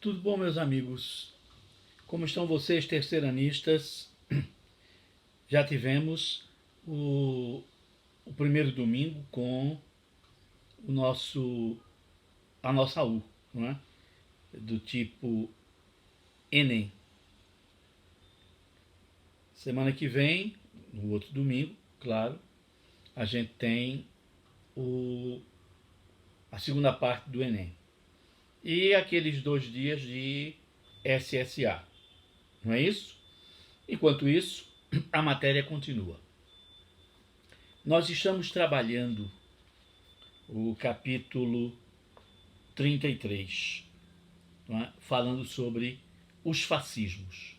Tudo bom, meus amigos? Como estão vocês, terceiranistas? Já tivemos o primeiro domingo com a nossa U, não é? Do tipo Enem. Semana que vem, no outro domingo, claro, a gente tem a segunda parte do Enem. E aqueles 2 dias de SSA, não é isso? Enquanto isso, a matéria continua. Nós estamos trabalhando o capítulo 33, não é? Falando sobre os fascismos.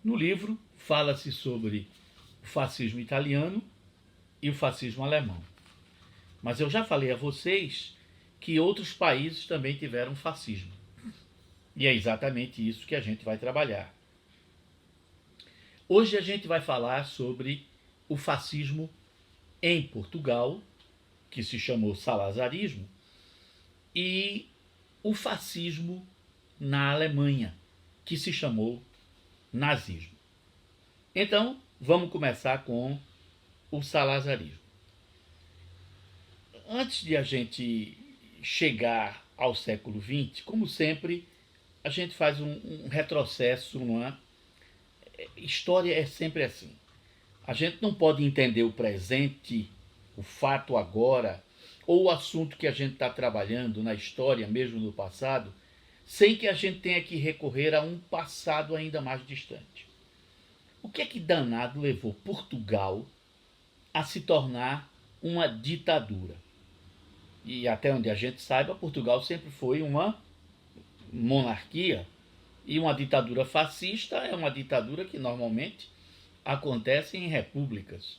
No livro, fala-se sobre o fascismo italiano e o fascismo alemão. Mas eu já falei a vocês que outros países também tiveram fascismo. E é exatamente isso que a gente vai trabalhar. Hoje a gente vai falar sobre o fascismo em Portugal, que se chamou salazarismo, e o fascismo na Alemanha, que se chamou nazismo. Então, vamos começar com o salazarismo. Antes de a gente chegar ao século XX, como sempre, a gente faz um retrocesso, não é? História é sempre assim. A gente não pode entender o presente, o fato agora, ou o assunto que a gente está trabalhando na história, mesmo no passado, sem que a gente tenha que recorrer a um passado ainda mais distante. O que é que danado levou Portugal a se tornar uma ditadura? E até onde a gente saiba, Portugal sempre foi uma monarquia, e uma ditadura fascista é uma ditadura que normalmente acontece em repúblicas.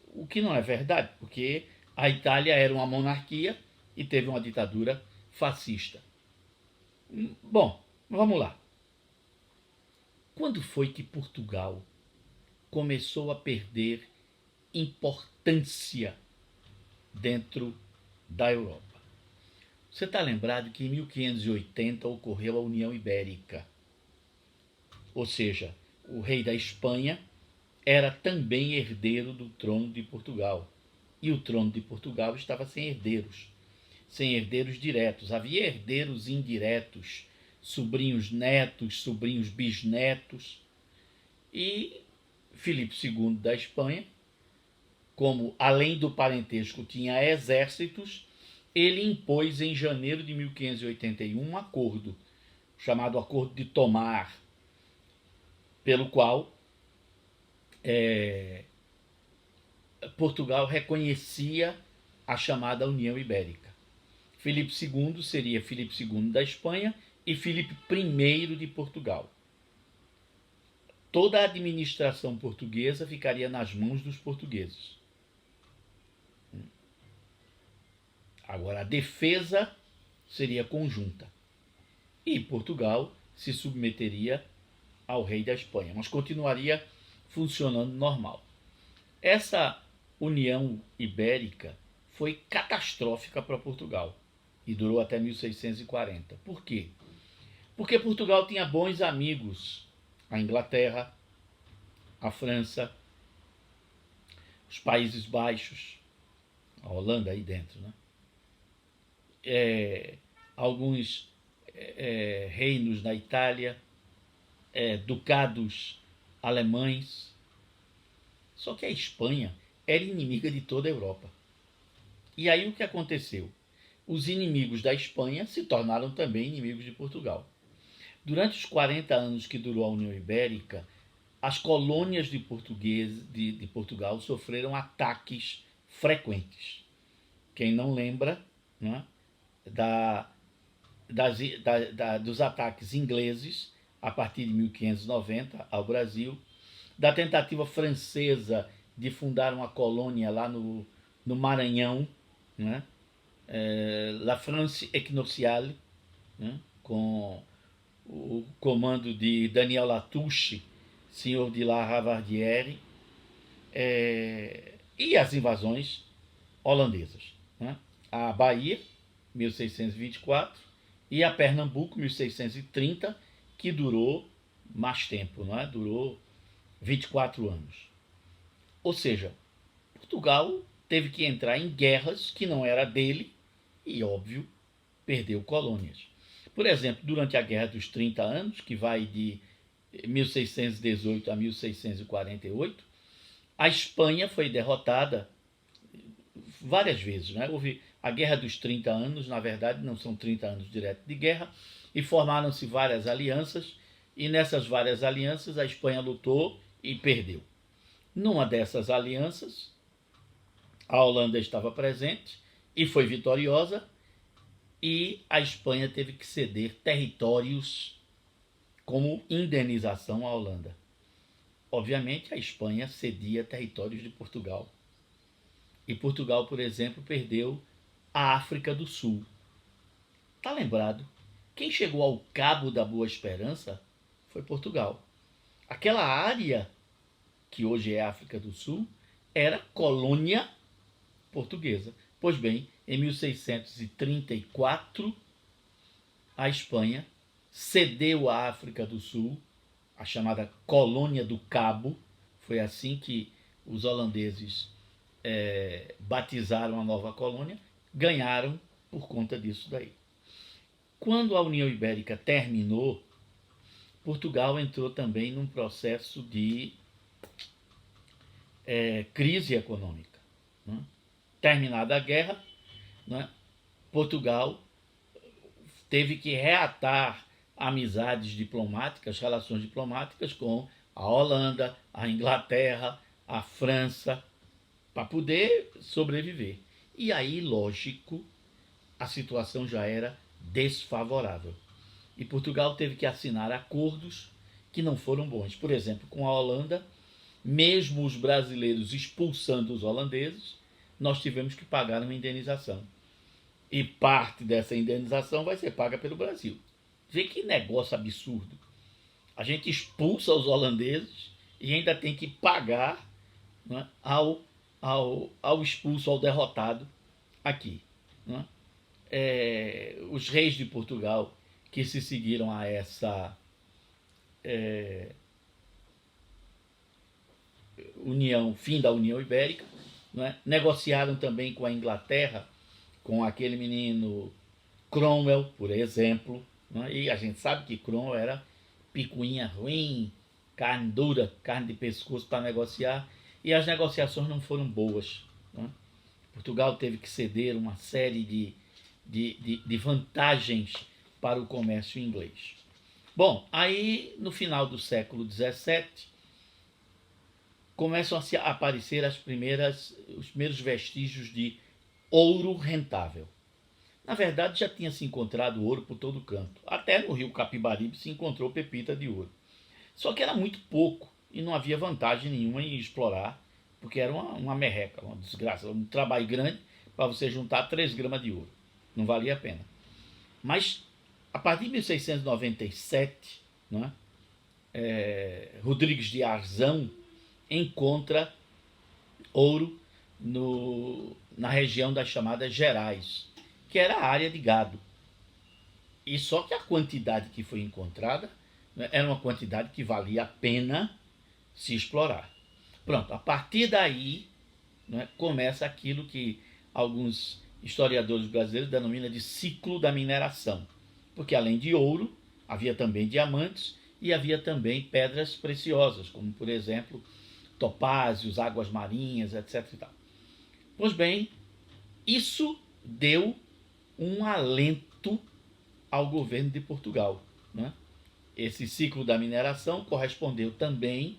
O que não é verdade, porque a Itália era uma monarquia e teve uma ditadura fascista. Bom, vamos lá. Quando foi que Portugal começou a perder importância dentro da Europa? Você está lembrado que em 1580 ocorreu a União Ibérica, ou seja, o rei da Espanha era também herdeiro do trono de Portugal. E o trono de Portugal estava sem herdeiros diretos. Havia herdeiros indiretos, sobrinhos netos, sobrinhos bisnetos. E Filipe II da Espanha, como além do parentesco tinha exércitos, ele impôs em janeiro de 1581 um acordo, chamado Acordo de Tomar, pelo qual Portugal reconhecia a chamada União Ibérica. Filipe II seria Filipe II da Espanha e Filipe I de Portugal. Toda a administração portuguesa ficaria nas mãos dos portugueses. Agora, a defesa seria conjunta. E Portugal se submeteria ao rei da Espanha, mas continuaria funcionando normal. Essa União Ibérica foi catastrófica para Portugal e durou até 1640. Por quê? Porque Portugal tinha bons amigos: a Inglaterra, a França, os Países Baixos, a Holanda aí dentro, né? Alguns reinos na Itália, ducados alemães. Só que a Espanha era inimiga de toda a Europa. E aí o que aconteceu? Os inimigos da Espanha se tornaram também inimigos de Portugal. Durante os 40 anos que durou a União Ibérica, as colônias de Portugal sofreram ataques frequentes. Quem não lembra, né, dos ataques ingleses a partir de 1590 ao Brasil, da tentativa francesa de fundar uma colônia lá no Maranhão, né? La France Equinocciale, né? Com o comando de Daniel Latouche, senhor de La Ravardieres, e as invasões holandesas, né? A Bahia, 1624, e a Pernambuco, 1630, que durou mais tempo, não é? Durou 24 anos. Ou seja, Portugal teve que entrar em guerras que não era dele e, óbvio, perdeu colônias. Por exemplo, durante a Guerra dos 30 Anos, que vai de 1618 a 1648, a Espanha foi derrotada várias vezes. Né? Houve a Guerra dos 30 Anos, na verdade não são 30 anos direto de guerra, e formaram-se várias alianças, e nessas várias alianças a Espanha lutou e perdeu. Numa dessas alianças, a Holanda estava presente e foi vitoriosa, e a Espanha teve que ceder territórios como indenização à Holanda. Obviamente, a Espanha cedia territórios de Portugal. E Portugal, por exemplo, perdeu a África do Sul. Tá lembrado? Quem chegou ao Cabo da Boa Esperança foi Portugal. Aquela área que hoje é África do Sul era colônia portuguesa. Pois bem, em 1634, a Espanha cedeu a África do Sul, a chamada Colônia do Cabo. Foi assim que os holandeses batizaram a nova colônia, ganharam por conta disso daí. Quando a União Ibérica terminou, Portugal entrou também num processo de crise econômica. Né? Terminada a guerra, né, Portugal teve que reatar amizades diplomáticas, relações diplomáticas com a Holanda, a Inglaterra, a França, para poder sobreviver. E aí, lógico, a situação já era desfavorável. E Portugal teve que assinar acordos que não foram bons. Por exemplo, com a Holanda, mesmo os brasileiros expulsando os holandeses, nós tivemos que pagar uma indenização. E parte dessa indenização vai ser paga pelo Brasil. Vê que negócio absurdo. A gente expulsa os holandeses e ainda tem que pagar, né, ao expulso, ao derrotado aqui. Né? Os reis de Portugal que se seguiram a essa união, fim da União Ibérica, né, negociaram também com a Inglaterra, com aquele menino Cromwell, por exemplo, né, e a gente sabe que Cromwell era picuinha ruim, carne dura, carne de pescoço para negociar, e as negociações não foram boas. Né? Portugal teve que ceder uma série de vantagens para o comércio inglês. Bom, aí no final do século XVII começam a aparecer os primeiros vestígios de ouro rentável. Na verdade, já tinha se encontrado ouro por todo canto. Até no rio Capibaribe se encontrou pepita de ouro. Só que era muito pouco e não havia vantagem nenhuma em explorar, porque era uma merreca, uma desgraça, um trabalho grande para você juntar 3 gramas de ouro. Não valia a pena. Mas, a partir de 1697, né, Rodrigues de Arzão encontra ouro na região das chamadas Gerais, que era a área de gado. E só que a quantidade que foi encontrada, né, era uma quantidade que valia a pena se explorar. Pronto, a partir daí, né, começa aquilo que alguns historiadores brasileiros denominam de ciclo da mineração. Porque além de ouro, havia também diamantes e havia também pedras preciosas, como por exemplo topázios, águas marinhas, etc. Pois bem, isso deu um alento ao governo de Portugal. Né? Esse ciclo da mineração correspondeu também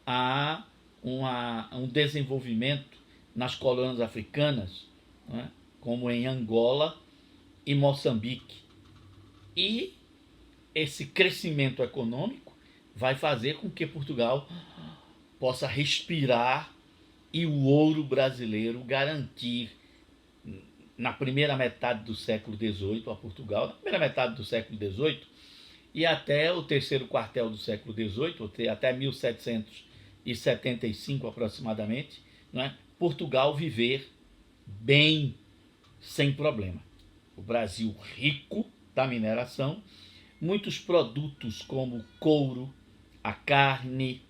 a um desenvolvimento nas colônias africanas, né? Como em Angola e Moçambique. E esse crescimento econômico vai fazer com que Portugal possa respirar e o ouro brasileiro garantir, na primeira metade do século XVIII a Portugal, na primeira metade do século XVIII e até o terceiro quartel do século XVIII, até 1775 aproximadamente, né, Portugal viver bem, sem problema. O Brasil rico, da mineração, muitos produtos como couro, a carne,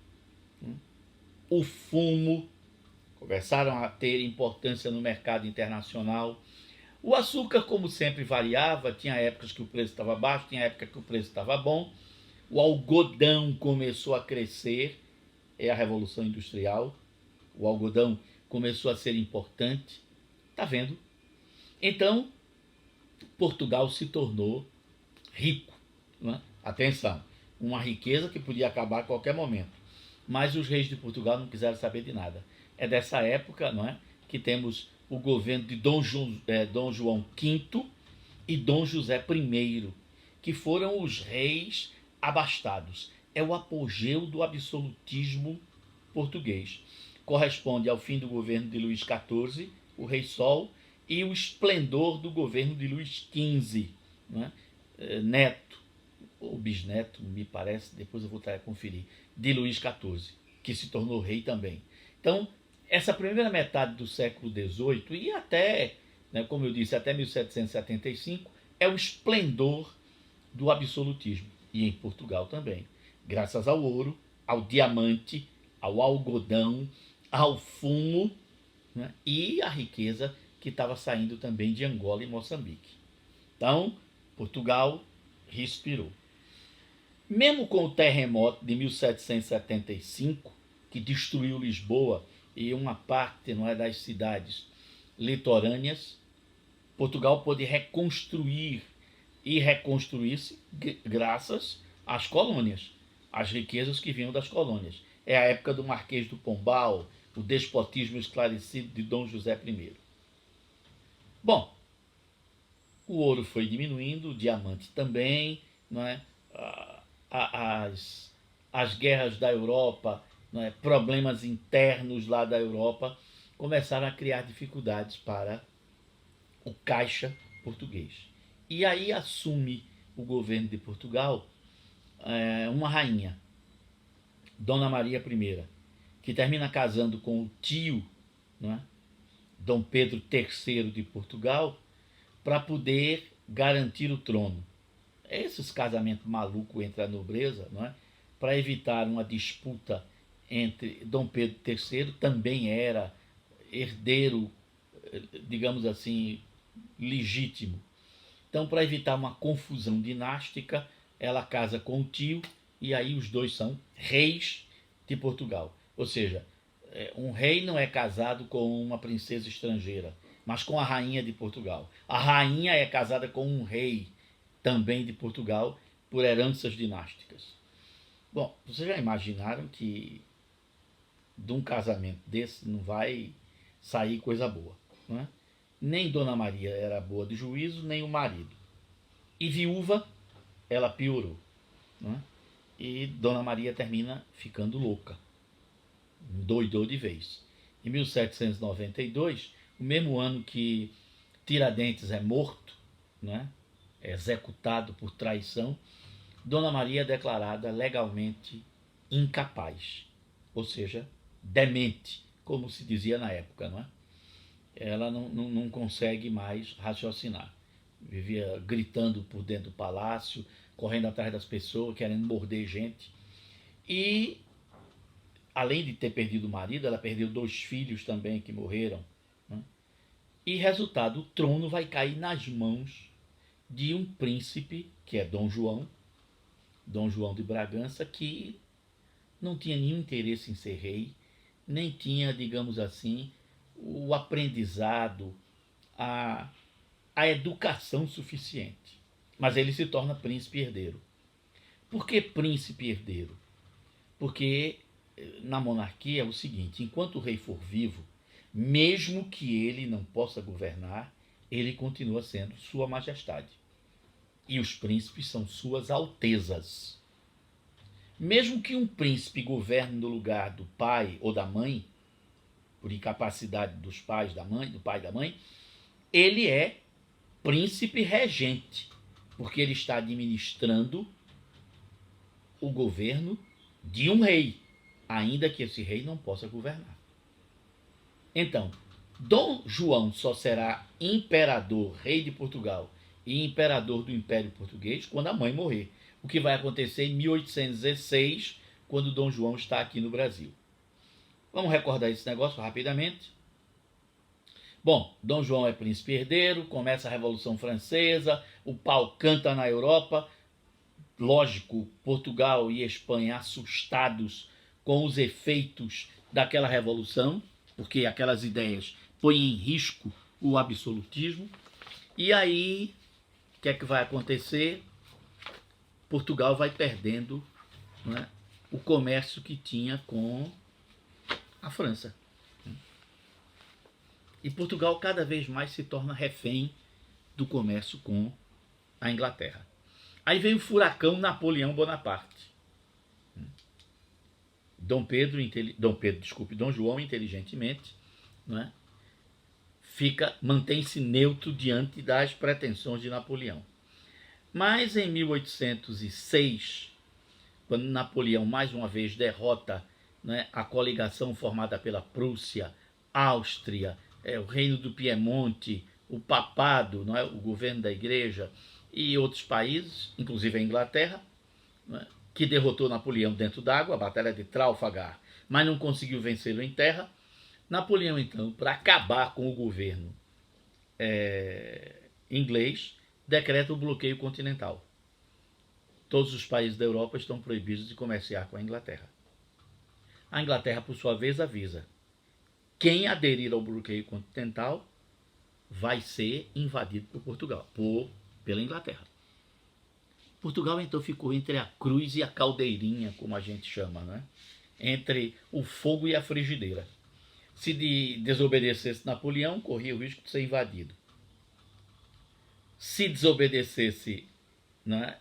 o fumo, começaram a ter importância no mercado internacional. O açúcar, como sempre, variava, tinha épocas que o preço estava baixo, tinha época que o preço estava bom. O algodão começou a crescer, é a Revolução Industrial. O algodão começou a ser importante, tá vendo? Então, Portugal se tornou rico, não é? Atenção, uma riqueza que podia acabar a qualquer momento. Mas os reis de Portugal não quiseram saber de nada. É dessa época, não é, que temos o governo de Dom João V e Dom José I, que foram os reis abastados. É o apogeu do absolutismo português. Corresponde ao fim do governo de Luís XIV, o Rei Sol, e o esplendor do governo de Luís XV, né? Neto, ou bisneto, me parece, depois eu vou conferir, de Luís XIV, que se tornou rei também. Então, essa primeira metade do século XVIII e até, né, como eu disse, até 1775, é o esplendor do absolutismo, e em Portugal também, graças ao ouro, ao diamante, ao algodão, ao fumo, né, e à riqueza que estava saindo também de Angola e Moçambique. Então, Portugal respirou. Mesmo com o terremoto de 1775, que destruiu Lisboa e uma parte, não é, das cidades litorâneas, Portugal pôde reconstruir e reconstruir-se graças às colônias, às riquezas que vinham das colônias. É a época do Marquês do Pombal, o despotismo esclarecido de Dom José I. Bom, o ouro foi diminuindo, o diamante também, não é? As guerras da Europa, não é? Problemas internos lá da Europa, começaram a criar dificuldades para o caixa português. E aí assume o governo de Portugal uma rainha, Dona Maria I, que termina casando com o tio, não é? Dom Pedro III de Portugal, para poder garantir o trono. Esses casamentos malucos entre a nobreza, não é? Para evitar uma disputa entre Dom Pedro III, também era herdeiro, digamos assim, legítimo. Então, para evitar uma confusão dinástica, ela casa com o tio e aí os dois são reis de Portugal. Ou seja, um rei não é casado com uma princesa estrangeira, mas com a rainha de Portugal. A rainha é casada com um rei também de Portugal por heranças dinásticas. Bom, vocês já imaginaram que de um casamento desse não vai sair coisa boa, não é? Nem Dona Maria era boa de juízo, nem o marido. E viúva, ela piorou, não é? E Dona Maria termina ficando louca, doidou de vez. Em 1792, o mesmo ano que Tiradentes é morto, né, é executado por traição, Dona Maria é declarada legalmente incapaz, ou seja, demente, como se dizia na época, não é? Ela não consegue mais raciocinar. Vivia gritando por dentro do palácio, correndo atrás das pessoas, querendo morder gente. E, além de ter perdido o marido, ela perdeu 2 filhos também que morreram, né? E, resultado, o trono vai cair nas mãos de um príncipe, que é Dom João de Bragança, que não tinha nenhum interesse em ser rei, nem tinha, digamos assim, o aprendizado, a educação suficiente. Mas ele se torna príncipe herdeiro. Por que príncipe herdeiro? Porque na monarquia é o seguinte: enquanto o rei for vivo, mesmo que ele não possa governar, ele continua sendo Sua Majestade. E os príncipes são Suas Altezas. Mesmo que um príncipe governe no lugar do pai ou da mãe, por incapacidade dos pais, da mãe, do pai e da mãe, ele é príncipe regente, porque ele está administrando o governo de um rei, ainda que esse rei não possa governar. Então, Dom João só será imperador, rei de Portugal, e imperador do Império Português quando a mãe morrer. O que vai acontecer em 1816, quando Dom João está aqui no Brasil. Vamos recordar esse negócio rapidamente. Bom, Dom João é príncipe herdeiro, começa a Revolução Francesa, o pau canta na Europa. Lógico, Portugal e Espanha assustados com os efeitos daquela revolução, porque aquelas ideias põem em risco o absolutismo. E aí, o que é que vai acontecer? Portugal vai perdendo, né, o comércio que tinha com a França. E Portugal cada vez mais se torna refém do comércio com a Inglaterra. Aí vem o furacão Napoleão Bonaparte. Dom João, inteligentemente, né, mantém-se neutro diante das pretensões de Napoleão. Mas em 1806, quando Napoleão mais uma vez derrota, né, a coligação formada pela Prússia, Áustria, o Reino do Piemonte, o Papado, não é, o governo da Igreja e outros países, inclusive a Inglaterra, né, que derrotou Napoleão dentro d'água, a Batalha de Trafalgar, mas não conseguiu vencê-lo em terra. Napoleão, então, para acabar com o governo inglês, decreta o bloqueio continental. Todos os países da Europa estão proibidos de comerciar com a Inglaterra. A Inglaterra, por sua vez, avisa: quem aderir ao bloqueio continental vai ser invadido por Portugal, pela Inglaterra. Portugal, então, ficou entre a cruz e a caldeirinha, como a gente chama, né? Entre o fogo e a frigideira. Se desobedecesse Napoleão, corria o risco de ser invadido. Se desobedecesse, né,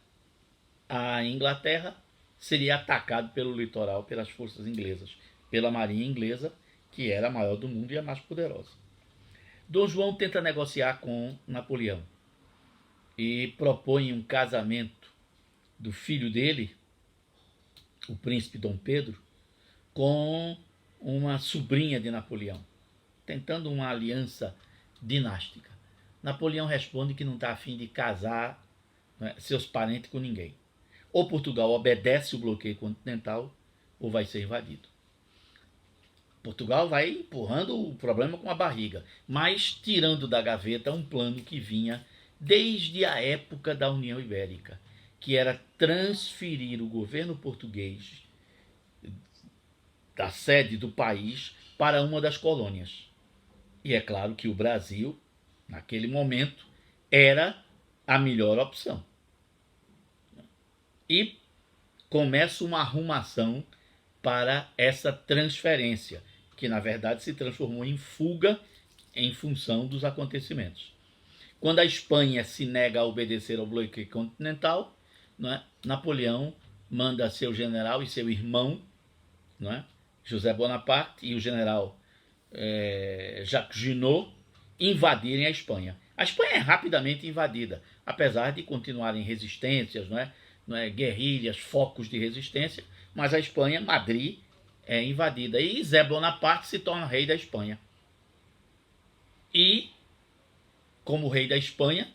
a Inglaterra, seria atacado pelo litoral pelas forças inglesas, pela marinha inglesa, que era a maior do mundo e a mais poderosa. Dom João tenta negociar com Napoleão e propõe um casamento do filho dele, o príncipe Dom Pedro, com uma sobrinha de Napoleão, tentando uma aliança dinástica. Napoleão responde que não está a fim de casar, né, seus parentes com ninguém. Ou Portugal obedece o bloqueio continental, ou vai ser invadido. Portugal vai empurrando o problema com a barriga, mas tirando da gaveta um plano que vinha desde a época da União Ibérica, que era transferir o governo português da sede do país para uma das colônias. E é claro que o Brasil, naquele momento, era a melhor opção. E começa uma arrumação para essa transferência, que na verdade se transformou em fuga em função dos acontecimentos. Quando a Espanha se nega a obedecer ao bloqueio continental, não é, Napoleão manda seu general e seu irmão, não é, José Bonaparte e o general Jacques Junot, invadirem a Espanha. A Espanha é rapidamente invadida, apesar de continuarem resistências, guerrilhas, focos de resistência, mas a Espanha, Madrid, é invadida. E Zé Bonaparte se torna rei da Espanha. E, como rei da Espanha,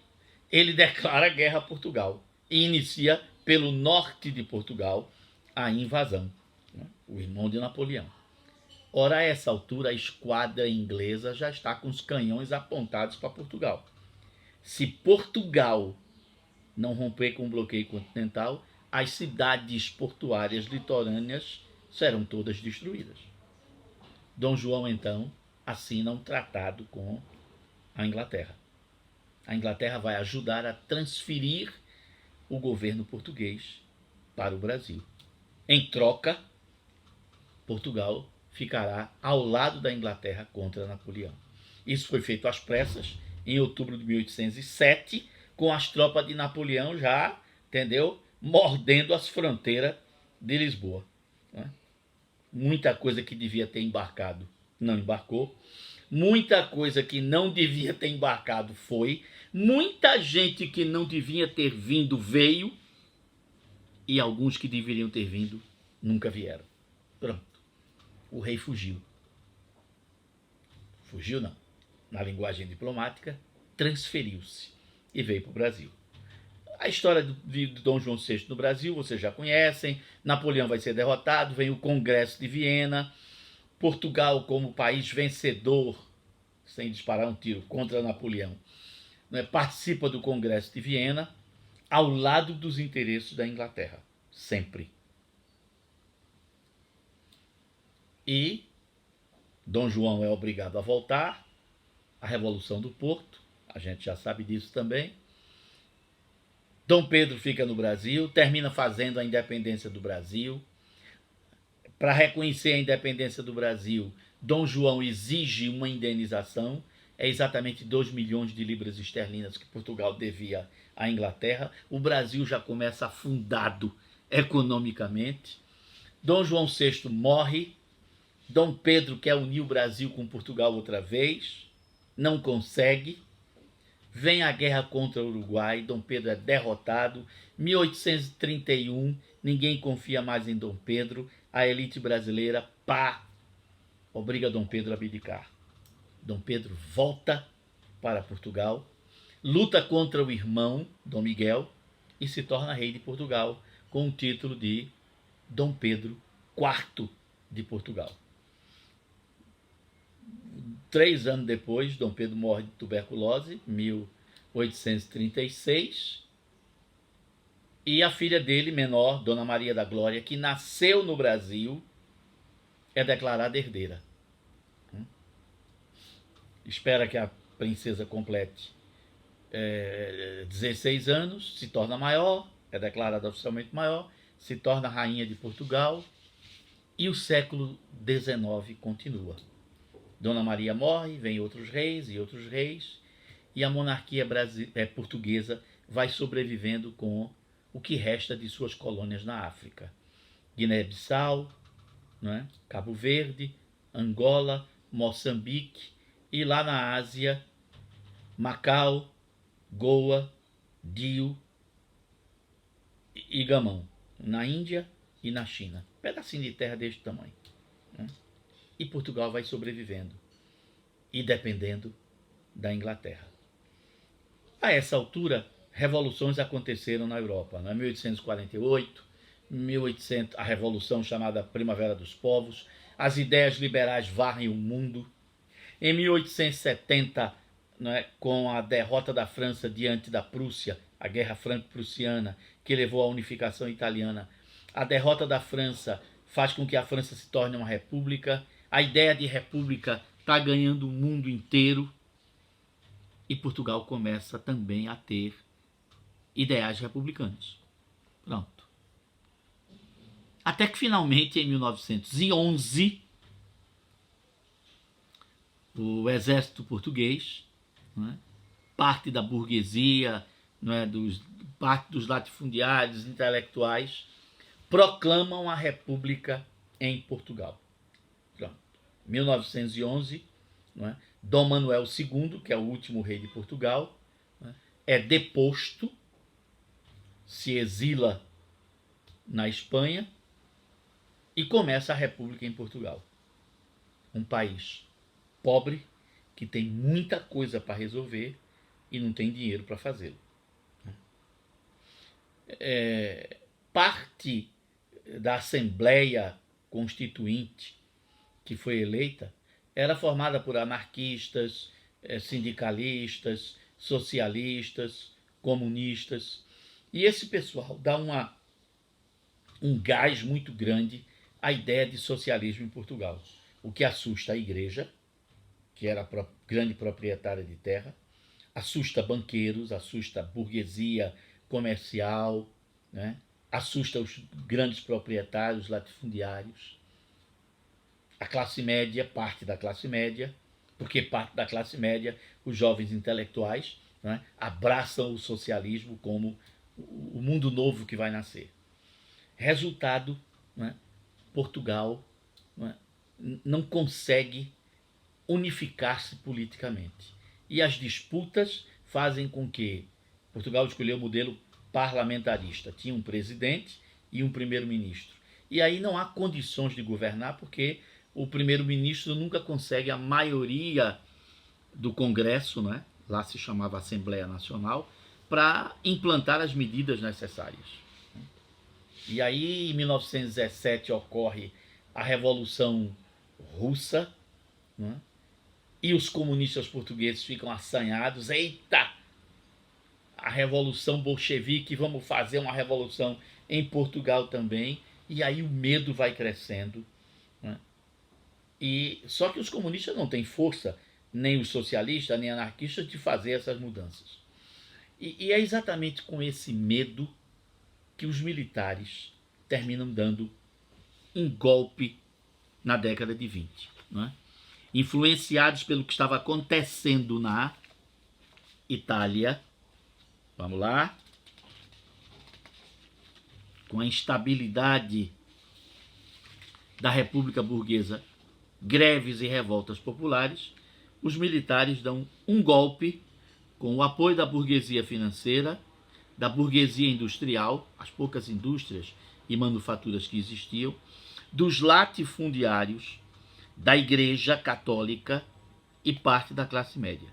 ele declara guerra a Portugal e inicia pelo norte de Portugal a invasão, né? O irmão de Napoleão. Ora, a essa altura, a esquadra inglesa já está com os canhões apontados para Portugal. Se Portugal não romper com o bloqueio continental, as cidades portuárias litorâneas serão todas destruídas. Dom João, então, assina um tratado com a Inglaterra. A Inglaterra vai ajudar a transferir o governo português para o Brasil. Em troca, Portugal ficará ao lado da Inglaterra contra Napoleão. Isso foi feito às pressas, em outubro de 1807, com as tropas de Napoleão já, entendeu, mordendo as fronteiras de Lisboa. Né? Muita coisa que devia ter embarcado não embarcou. Muita coisa que não devia ter embarcado foi. Muita gente que não devia ter vindo veio. E alguns que deveriam ter vindo nunca vieram. Pronto. O rei fugiu. Fugiu não. Na linguagem diplomática, transferiu-se. e veio para o Brasil. A história de Dom João VI no Brasil, vocês já conhecem. Napoleão vai ser derrotado, vem o Congresso de Viena. Portugal, como país vencedor, sem disparar um tiro contra Napoleão, né, participa do Congresso de Viena ao lado dos interesses da Inglaterra, sempre. E Dom João é obrigado a voltar, a Revolução do Porto, a gente já sabe disso também. Dom Pedro fica no Brasil, termina fazendo a independência do Brasil. Para reconhecer a independência do Brasil, Dom João exige uma indenização, é exatamente 2 milhões de libras esterlinas que Portugal devia à Inglaterra. O Brasil já começa afundado economicamente. Dom João VI morre. Dom Pedro quer unir o Brasil com Portugal outra vez, não consegue. Vem a guerra contra o Uruguai, Dom Pedro é derrotado. 1831, ninguém confia mais em Dom Pedro. A elite brasileira, obriga Dom Pedro a abdicar. Dom Pedro volta para Portugal, luta contra o irmão, Dom Miguel, e se torna rei de Portugal, com o título de Dom Pedro IV de Portugal. 3 anos depois, Dom Pedro morre de tuberculose, 1836, e a filha dele, menor, Dona Maria da Glória, que nasceu no Brasil, é declarada herdeira. Espera que a princesa complete 16 anos, se torna maior, é declarada oficialmente maior, se torna rainha de Portugal, e o século XIX continua. Dona Maria morre, vem outros reis, e a monarquia portuguesa vai sobrevivendo com o que resta de suas colônias na África. Guiné-Bissau, né? Cabo Verde, Angola, Moçambique, e lá na Ásia, Macau, Goa, Dio e Gamão, na Índia e na China. Pedacinho de terra deste tamanho. Né? E Portugal vai sobrevivendo e dependendo da Inglaterra. A essa altura, revoluções aconteceram na Europa. Em 1848, a Revolução chamada Primavera dos Povos, as ideias liberais varrem o mundo. Em 1870, né, com a derrota da França diante da Prússia, a Guerra Franco-Prussiana, que levou à unificação italiana, a derrota da França faz com que a França se torne uma república. A ideia de república está ganhando o mundo inteiro e Portugal começa também a ter ideais republicanos. Pronto. Até que finalmente, em 1911, o exército português, né, parte da burguesia, né, parte dos latifundiários, intelectuais, proclamam a república em Portugal. 1911, né, Dom Manuel II, que é o último rei de Portugal, né, é deposto, se exila na Espanha e começa a república em Portugal. Um país pobre, que tem muita coisa para resolver e não tem dinheiro para fazê-lo. Parte da Assembleia Constituinte que foi eleita era formada por anarquistas, sindicalistas, socialistas, comunistas, e esse pessoal dá um gás muito grande à ideia de socialismo em Portugal, o que assusta a igreja, que era a grande proprietária de terra, assusta banqueiros, assusta a burguesia comercial, né? Assusta os grandes proprietários latifundiários, a classe média, parte da classe média, porque parte da classe média, os jovens intelectuais, né, abraçam o socialismo como o mundo novo que vai nascer. Resultado, né, Portugal, né, não consegue unificar-se politicamente. E as disputas fazem com que Portugal escolheu o modelo parlamentarista. Tinha um presidente e um primeiro-ministro. E aí não há condições de governar porque o primeiro-ministro nunca consegue a maioria do Congresso, né? Lá se chamava Assembleia Nacional, para implantar as medidas necessárias. E aí, em 1917, ocorre a Revolução Russa, né? E os comunistas portugueses ficam assanhados. Eita! A Revolução Bolchevique, vamos fazer uma revolução em Portugal também. E aí o medo vai crescendo, né? E só que os comunistas não têm força, nem os socialistas, nem anarquistas, de fazer essas mudanças. E é exatamente com esse medo que os militares terminam dando um golpe na década de 20, né? Influenciados pelo que estava acontecendo na Itália, vamos lá, com a instabilidade da República Burguesa, greves e revoltas populares, os militares dão um golpe com o apoio da burguesia financeira, da burguesia industrial, as poucas indústrias e manufaturas que existiam, dos latifundiários, da Igreja Católica e parte da classe média.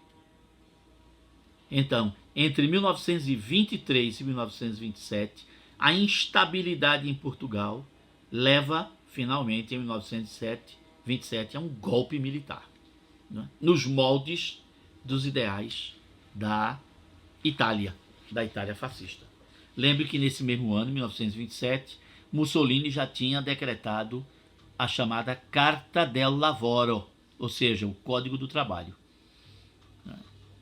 Então, entre 1923 e 1927, a instabilidade em Portugal leva, finalmente, em 1927, a um golpe militar, né? Nos moldes dos ideais da Itália fascista. Lembre que nesse mesmo ano, 1927, Mussolini já tinha decretado a chamada Carta del Lavoro, ou seja, o Código do Trabalho.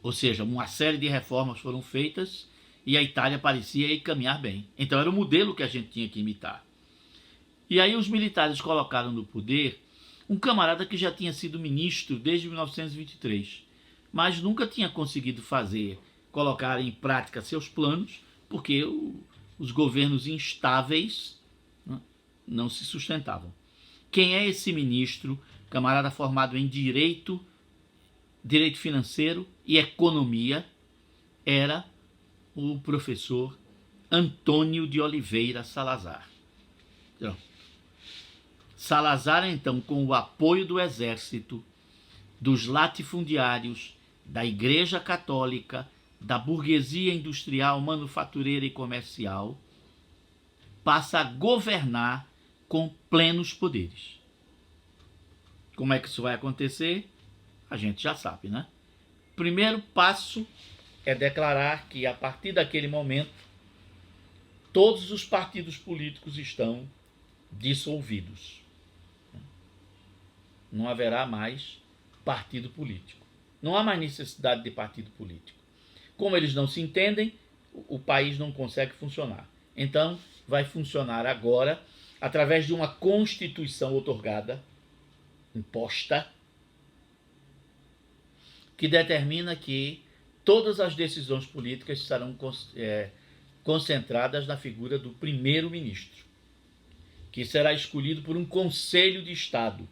Ou seja, uma série de reformas foram feitas e a Itália parecia caminhar bem. Então era o modelo que a gente tinha que imitar. E aí os militares colocaram no poder um camarada que já tinha sido ministro desde 1923, mas nunca tinha conseguido colocar em prática seus planos, porque os governos instáveis, né, não se sustentavam. Quem é esse ministro? Camarada formado em direito financeiro e economia, era o professor Antônio de Oliveira Salazar. Então, Salazar, então, com o apoio do exército, dos latifundiários, da Igreja Católica, da burguesia industrial, manufatureira e comercial, passa a governar com plenos poderes. Como é que isso vai acontecer? A gente já sabe, né? Primeiro passo é declarar que, a partir daquele momento, todos os partidos políticos estão dissolvidos. Não haverá mais partido político. Não há mais necessidade de partido político. Como eles não se entendem, o país não consegue funcionar. Então, vai funcionar agora através de uma Constituição outorgada, imposta, que determina que todas as decisões políticas serão concentradas na figura do primeiro-ministro, que será escolhido por um Conselho de Estado,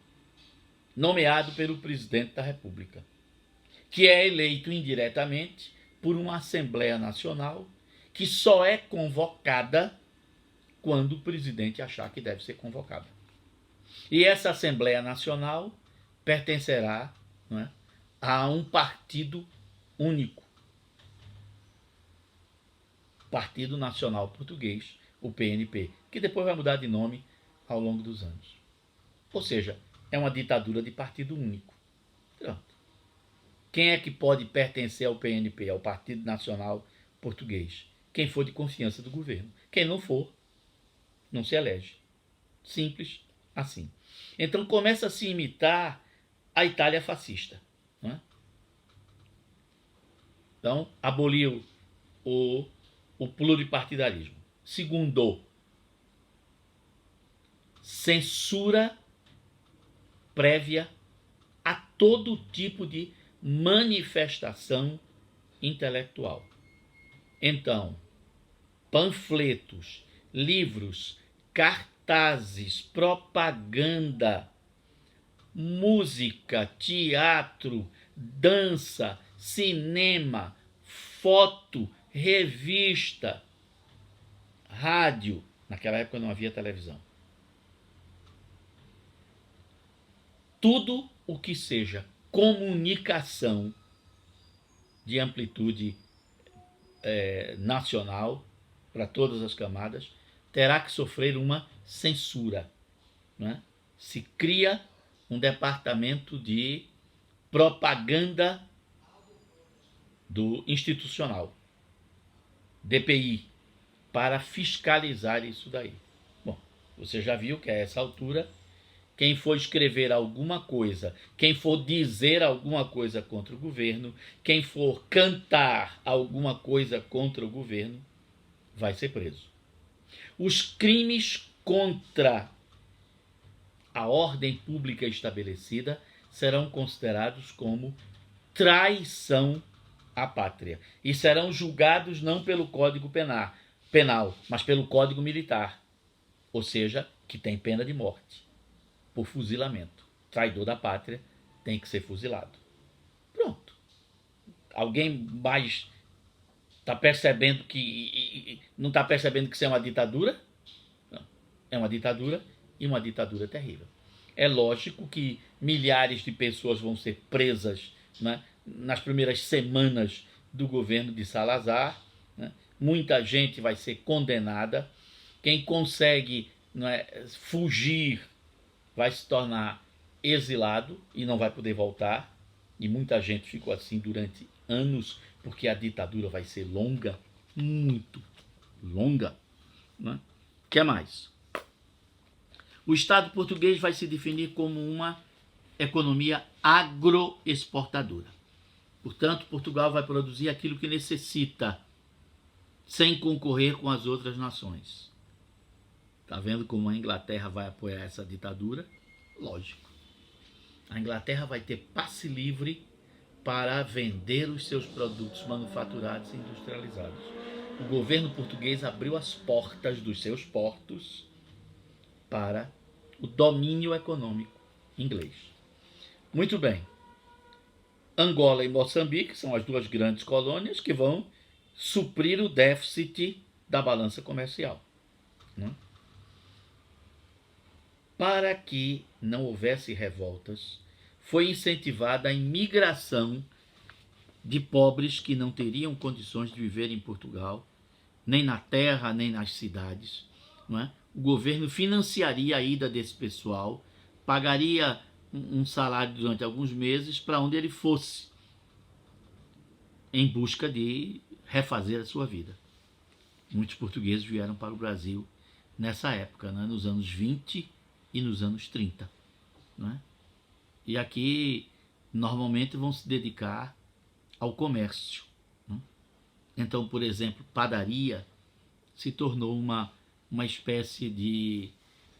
nomeado pelo presidente da República, que é eleito indiretamente por uma Assembleia Nacional, que só é convocada quando o presidente achar que deve ser convocada. E essa Assembleia Nacional pertencerá, não é, a um partido único, Partido Nacional Português, o PNP, que depois vai mudar de nome ao longo dos anos. Ou seja, é uma ditadura de partido único. Pronto. Quem é que pode pertencer ao PNP, ao Partido Nacional Português? Quem for de confiança do governo. Quem não for, não se elege. Simples assim. Então começa a se imitar a Itália fascista, né? Então, aboliu o pluripartidarismo. Segundo, censura prévia a todo tipo de manifestação intelectual. Então, panfletos, livros, cartazes, propaganda, música, teatro, dança, cinema, foto, revista, rádio. Naquela época não havia televisão. Tudo o que seja comunicação de amplitude nacional, para todas as camadas, terá que sofrer uma censura. Né? Se cria um departamento de propaganda do institucional, DPI, para fiscalizar isso daí. Bom, você já viu que a essa altura, quem for escrever alguma coisa, quem for dizer alguma coisa contra o governo, quem for cantar alguma coisa contra o governo, vai ser preso. Os crimes contra a ordem pública estabelecida serão considerados como traição à pátria e serão julgados não pelo Código Penal, mas pelo Código Militar, ou seja, que tem pena de morte por fuzilamento. Traidor da pátria tem que ser fuzilado. Pronto. Alguém mais está percebendo que não está percebendo que isso é uma ditadura? Não. É uma ditadura e uma ditadura terrível. É lógico que milhares de pessoas vão ser presas, né, nas primeiras semanas do governo de Salazar. Né? Muita gente vai ser condenada. Quem consegue, né, fugir vai se tornar exilado e não vai poder voltar. E muita gente ficou assim durante anos, porque a ditadura vai ser longa, muito longa. Né? O que mais? O Estado português vai se definir como uma economia agroexportadora. Portanto, Portugal vai produzir aquilo que necessita, sem concorrer com as outras nações. Está vendo como a Inglaterra vai apoiar essa ditadura? Lógico. A Inglaterra vai ter passe livre para vender os seus produtos manufaturados e industrializados. O governo português abriu as portas dos seus portos para o domínio econômico inglês. Muito bem. Angola e Moçambique são as duas grandes colônias que vão suprir o déficit da balança comercial. Né? Para que não houvesse revoltas, foi incentivada a imigração de pobres que não teriam condições de viver em Portugal, nem na terra, nem nas cidades. Não é? O governo financiaria a ida desse pessoal, pagaria um salário durante alguns meses para onde ele fosse, em busca de refazer a sua vida. Muitos portugueses vieram para o Brasil nessa época, né? Nos anos 20 e nos anos 30. Né? E aqui, normalmente, vão se dedicar ao comércio. Né? Então, por exemplo, padaria se tornou uma espécie de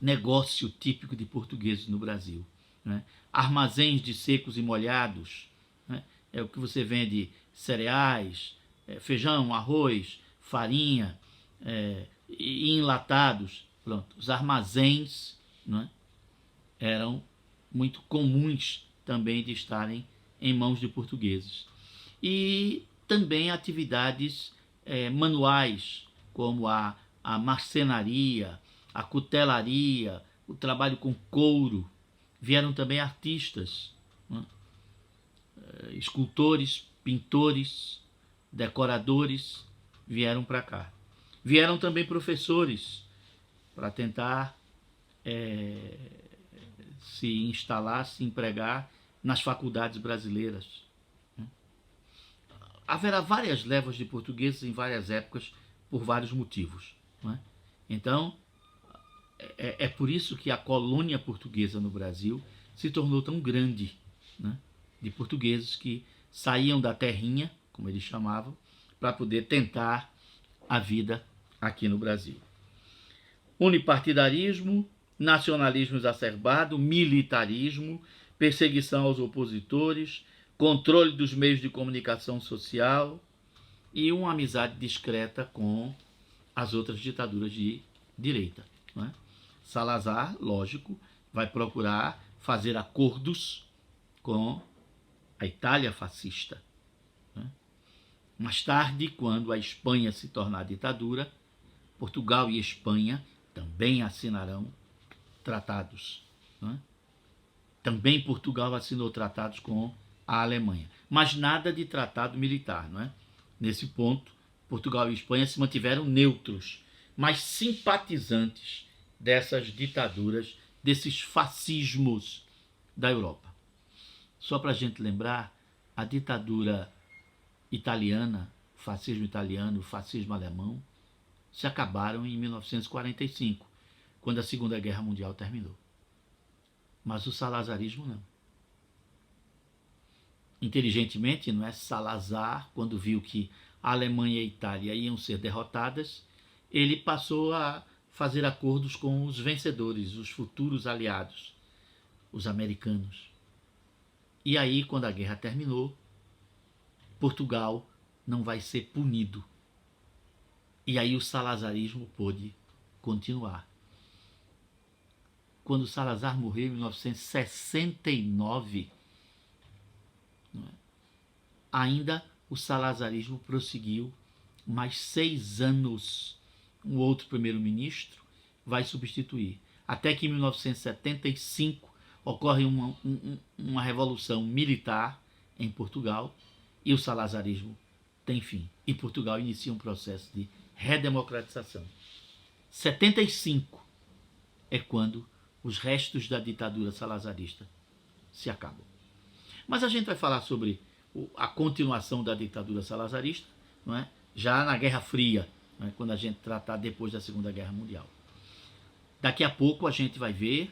negócio típico de portugueses no Brasil. Né? Armazéns de secos e molhados, né? É o que você vende cereais, feijão, arroz, farinha, e enlatados. Pronto. Os armazéns, né, eram muito comuns também de estarem em mãos de portugueses. E também atividades manuais, como a marcenaria, a cutelaria, o trabalho com couro. Vieram também artistas, né? Escultores, pintores, decoradores vieram para cá. Vieram também professores para tentar se instalar, se empregar nas faculdades brasileiras. Haverá várias levas de portugueses em várias épocas por vários motivos. Né? Então, é por isso que a colônia portuguesa no Brasil se tornou tão grande, né? De portugueses que saíam da terrinha, como eles chamavam, para poder tentar a vida aqui no Brasil. Unipartidarismo, nacionalismo exacerbado, militarismo, perseguição aos opositores, controle dos meios de comunicação social e uma amizade discreta com as outras ditaduras de direita. Não é? Salazar, lógico, vai procurar fazer acordos com a Itália fascista. Né? Mais tarde, quando a Espanha se tornar ditadura, Portugal e Espanha também assinarão tratados. Né? Também Portugal assinou tratados com a Alemanha. Mas nada de tratado militar. Não é? Nesse ponto, Portugal e Espanha se mantiveram neutros, mas simpatizantes dessas ditaduras, desses fascismos da Europa. Só para a gente lembrar, a ditadura italiana, o fascismo italiano, o fascismo alemão, se acabaram em 1945, quando a Segunda Guerra Mundial terminou. Mas o salazarismo não. Inteligentemente, não é, Salazar, quando viu que a Alemanha e a Itália iam ser derrotadas, ele passou a fazer acordos com os vencedores, os futuros aliados, os americanos. E aí, quando a guerra terminou, Portugal não vai ser punido. E aí o salazarismo pôde continuar. Quando Salazar morreu em 1969, ainda o salazarismo prosseguiu mais 6 anos. Um outro primeiro-ministro vai substituir. Até que em 1975 ocorre uma revolução militar em Portugal e o salazarismo tem fim. E Portugal inicia um processo de redemocratização. 75 é quando os restos da ditadura salazarista se acabam. Mas a gente vai falar sobre a continuação da ditadura salazarista, não é? Já na Guerra Fria, não é? Quando a gente tratar depois da Segunda Guerra Mundial. Daqui a pouco a gente vai ver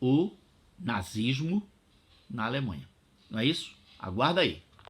o nazismo na Alemanha. Não é isso? Aguarda aí.